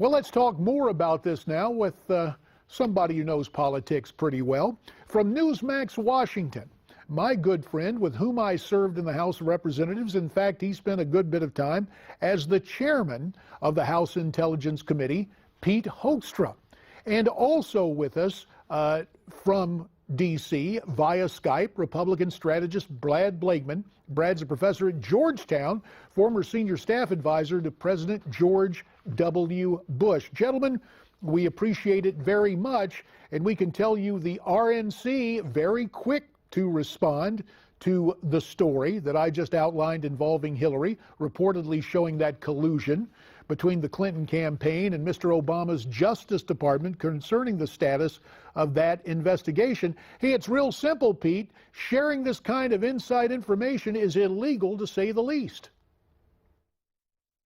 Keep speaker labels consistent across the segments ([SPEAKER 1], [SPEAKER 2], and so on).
[SPEAKER 1] Well, let's talk more about this now with somebody who knows politics pretty well. From Newsmax, Washington, my good friend with whom I served in the House of Representatives. In fact, he spent a good bit of time as the chairman of the House Intelligence Committee, Pete Hoekstra. And also with us from D.C. via Skype, Republican strategist Brad Blakeman. Brad's a professor at Georgetown, former senior staff advisor to President George W. Bush. Gentlemen, we appreciate it very much, and we can tell you the RNC very quick to respond to the story that I just outlined involving Hillary, reportedly showing that collusion between the Clinton campaign and Mr. Obama's Justice Department concerning the status of that investigation. Hey, it's real simple, Pete. Sharing this kind of inside information is illegal, to say the least.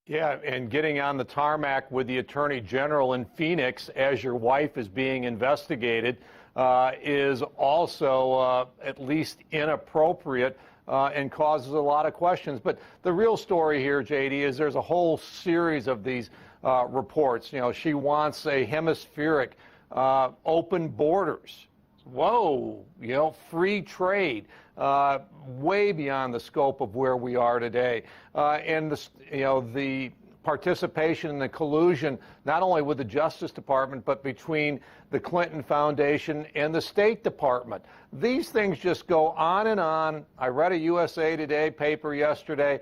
[SPEAKER 2] Yeah, and getting on the tarmac with the Attorney General in Phoenix as your wife is being investigated is also at least inappropriate and causes a lot of questions. But the real story here, JD, is there's a whole series of these reports. You know, she wants a hemispheric open borders. Whoa, you know, free trade, way beyond the scope of where we are today. And, the participation in the collusion, not only with the Justice Department, but between the Clinton Foundation and the State Department. These things just go on and on. I read a USA Today paper yesterday.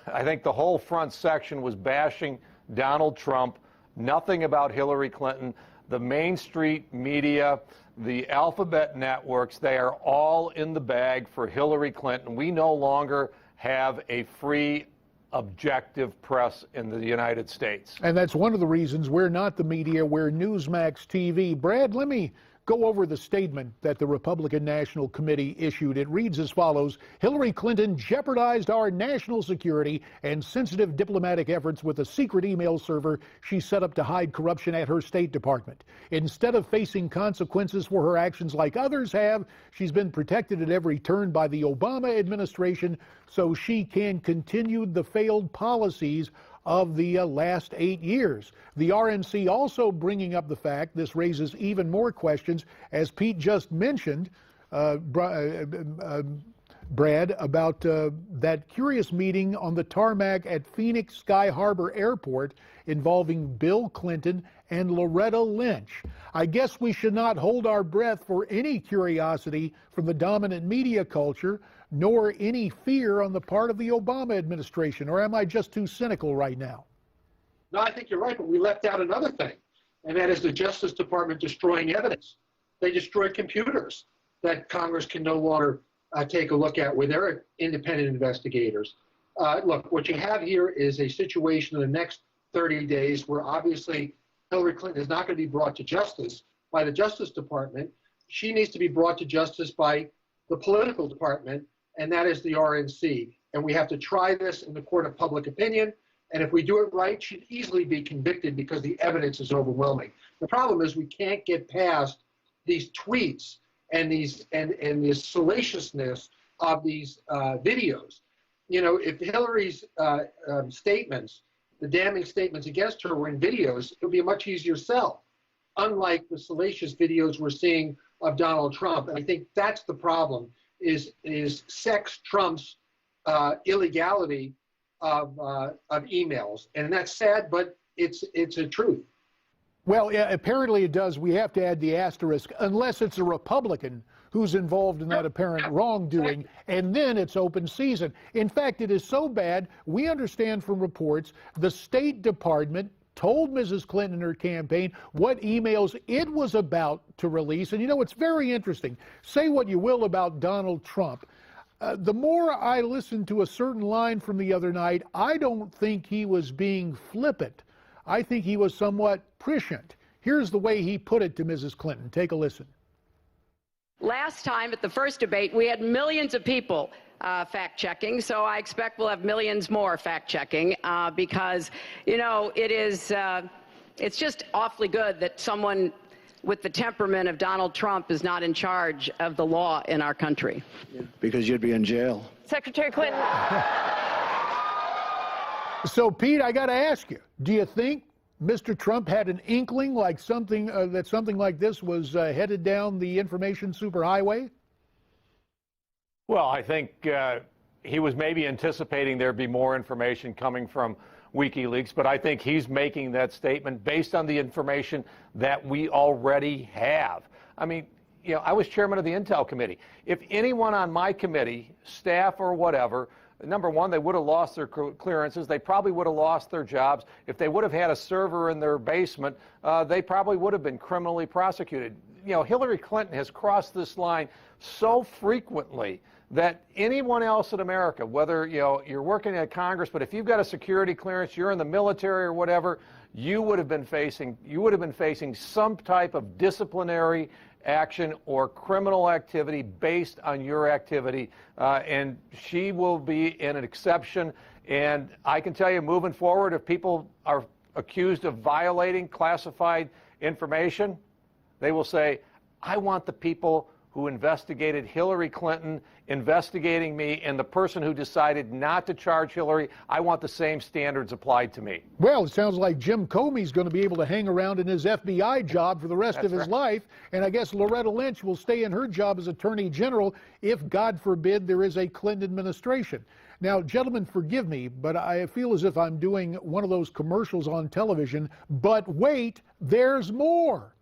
[SPEAKER 2] I think the whole front section was bashing Donald Trump, nothing about Hillary Clinton. The Main Street media, the alphabet networks, they are all in the bag for Hillary Clinton. We no longer have a free, objective press in the United States.
[SPEAKER 1] And that's one of the reasons we're not the media, we're Newsmax TV. Brad, let me go over the statement that the Republican National Committee issued. It reads as follows: Hillary Clinton jeopardized our national security and sensitive diplomatic efforts with a secret email server she set up to hide corruption at her State Department. Instead of facing consequences for her actions like others have, she's been protected at every turn by the Obama administration so she can continue the failed policies of the last 8 years. The RNC also bringing up the fact, this raises even more questions, as Pete just mentioned, Brad, about that curious meeting on the tarmac at Phoenix Sky Harbor Airport involving Bill Clinton and Loretta Lynch. I guess we should not hold our breath for any curiosity from the dominant media culture, nor any fear on the part of the Obama administration. Or am I just too cynical right now?
[SPEAKER 3] No, I think you're right, but we left out another thing, and that is the Justice Department destroying evidence. They destroyed computers that Congress can no longer take a look at with their independent investigators. Look, what you have here is a situation in the next 30 days where obviously Hillary Clinton is not going to be brought to justice by the Justice Department. She needs to be brought to justice by the political department, and that is the RNC. And we have to try this in the court of public opinion. And if we do it right, she'd easily be convicted because the evidence is overwhelming. The problem is we can't get past these tweets and these and this salaciousness of these videos. You know, if Hillary's statements, the damning statements against her, were in videos, it would be a much easier sell, unlike the salacious videos we're seeing of Donald Trump. And I think that's the problem. Is sex trumps illegality of emails, and that's sad, but it's a truth.
[SPEAKER 1] Well, yeah, apparently it does. We have to add the asterisk, unless it's a Republican who's involved in that apparent wrongdoing, and then it's open season. In fact, it is so bad, we understand from reports, the State Department told Mrs. Clinton and her campaign what emails it was about to release. And you know, it's very interesting. Say what you will about Donald Trump. The more I listened to a certain line from the other night, I don't think he was being flippant. I think he was somewhat prescient. Here's the way he put it to Mrs. Clinton. Take a listen.
[SPEAKER 4] Last time at the first debate, we had millions of people fact-checking, so I expect we'll have millions more fact-checking because, you know, it's just awfully good that someone with the temperament of Donald Trump is not in charge of the law in our country.
[SPEAKER 5] Because you'd be in jail.
[SPEAKER 4] Secretary Clinton.
[SPEAKER 1] So, Pete, I got to ask you, do you think Mr. Trump had an inkling like something that something like this was headed down the information superhighway?
[SPEAKER 2] Well, I think he was maybe anticipating there'd be more information coming from Wikileaks, but I think he's making that statement based on the information that we already have. I mean, I was chairman of the Intel Committee. If anyone on my committee, staff or whatever, number one, they would have lost their clearances. They probably would have lost their jobs. If they would have had a server in their basement, they probably would have been criminally prosecuted. Hillary Clinton has crossed this line so frequently that anyone else in America, whether you're working at Congress, but if you've got a security clearance, you're in the military or whatever, you would have been facing some type of disciplinary action or criminal activity based on your activity, and she will be an exception. And I can tell you, moving forward, if people are accused of violating classified information, they will say, I want the people who investigated Hillary Clinton investigating me, and the person who decided not to charge Hillary, I want the same standards applied to me.
[SPEAKER 1] Well, it sounds like Jim Comey's going to be able to hang around in his FBI job for the rest of his life, and I guess Loretta Lynch will stay in her job as Attorney General if, God forbid, there is a Clinton administration. Now, gentlemen, forgive me, but I feel as if I'm doing one of those commercials on television, but wait, there's more.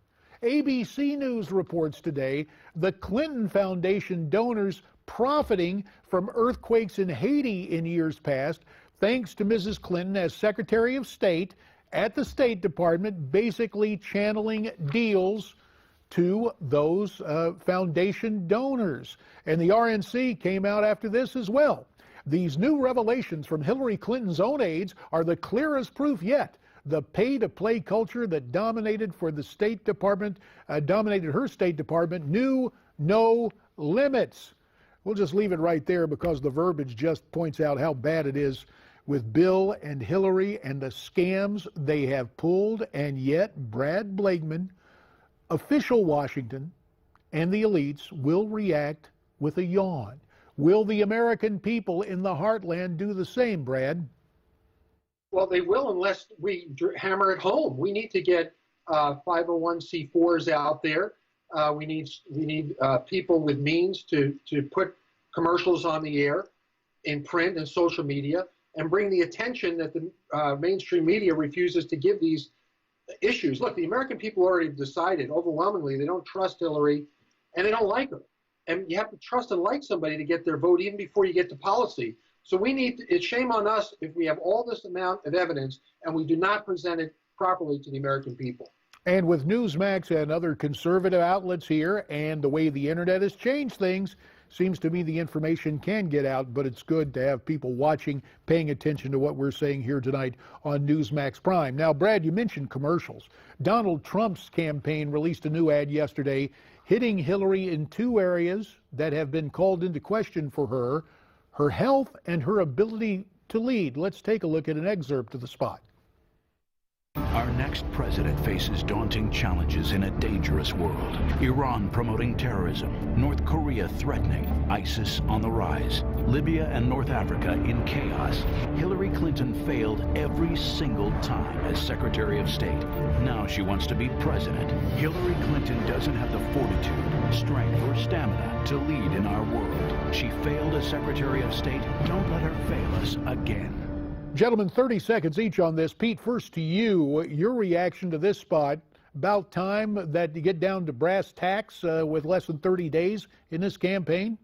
[SPEAKER 1] ABC News reports today the Clinton Foundation donors profiting from earthquakes in Haiti in years past, thanks to Mrs. Clinton as Secretary of State at the State Department, basically channeling deals to those foundation donors. And the RNC came out after this as well. These new revelations from Hillary Clinton's own aides are the clearest proof yet. The pay-to-play culture that dominated for the State Department, dominated her State Department, knew no limits. We'll just leave it right there because the verbiage just points out how bad it is with Bill and Hillary and the scams they have pulled. And yet, Brad Blakeman, official Washington, and the elites will react with a yawn. Will the American people in the heartland do the same, Brad?
[SPEAKER 3] Well, they will unless we hammer it home. We need to get 501c4s out there. We need people with means to put commercials on the air, in print and social media, and bring the attention that the mainstream media refuses to give these issues. Look, the American people already decided overwhelmingly they don't trust Hillary and they don't like her. And you have to trust and like somebody to get their vote even before you get to policy. So it's shame on us if we have all this amount of evidence and we do not present it properly to the American people.
[SPEAKER 1] And with Newsmax and other conservative outlets here and the way the internet has changed things, seems to me the information can get out, but it's good to have people watching, paying attention to what we're saying here tonight on Newsmax Prime. Now, Brad, you mentioned commercials. Donald Trump's campaign released a new ad yesterday hitting Hillary in two areas that have been called into question for her health and her ability to lead. Let's take a look at an excerpt of the spot.
[SPEAKER 6] Our next president faces daunting challenges in a dangerous world. Iran promoting terrorism, North Korea threatening, ISIS on the rise, Libya and North Africa in chaos. Hillary Clinton failed every single time as Secretary of State. Now she wants to be president. Hillary Clinton doesn't have the fortitude, strength, or stamina to lead in our world. She failed as Secretary of State. Don't let her fail us again.
[SPEAKER 1] Gentlemen, 30 seconds each on this. Pete, first to you, your reaction to this spot. About time that you get down to brass tacks with less than 30 days in this campaign?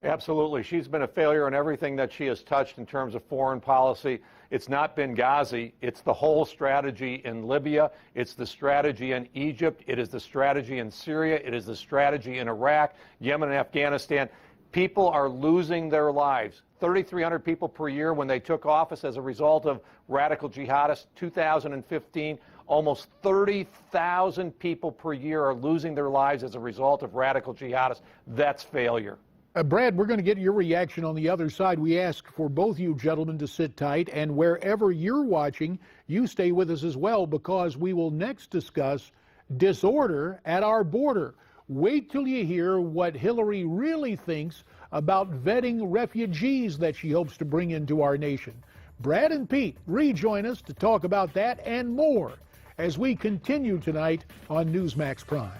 [SPEAKER 2] Absolutely. She's been a failure in everything that she has touched in terms of foreign policy. It's not Benghazi. It's the whole strategy in Libya. It's the strategy in Egypt. It is the strategy in Syria. It is the strategy in Iraq, Yemen, and Afghanistan. People are losing their lives. 3,300 people per year when they took office as a result of radical jihadists. 2015, almost 30,000 people per year are losing their lives as a result of radical jihadists. That's failure.
[SPEAKER 1] Brad, we're going to get your reaction on the other side. We ask for both you gentlemen to sit tight, and wherever you're watching, you stay with us as well, because we will next discuss disorder at our border. Wait till you hear what Hillary really thinks about vetting refugees that she hopes to bring into our nation. Brad and Pete rejoin us to talk about that and more as we continue tonight on Newsmax Prime.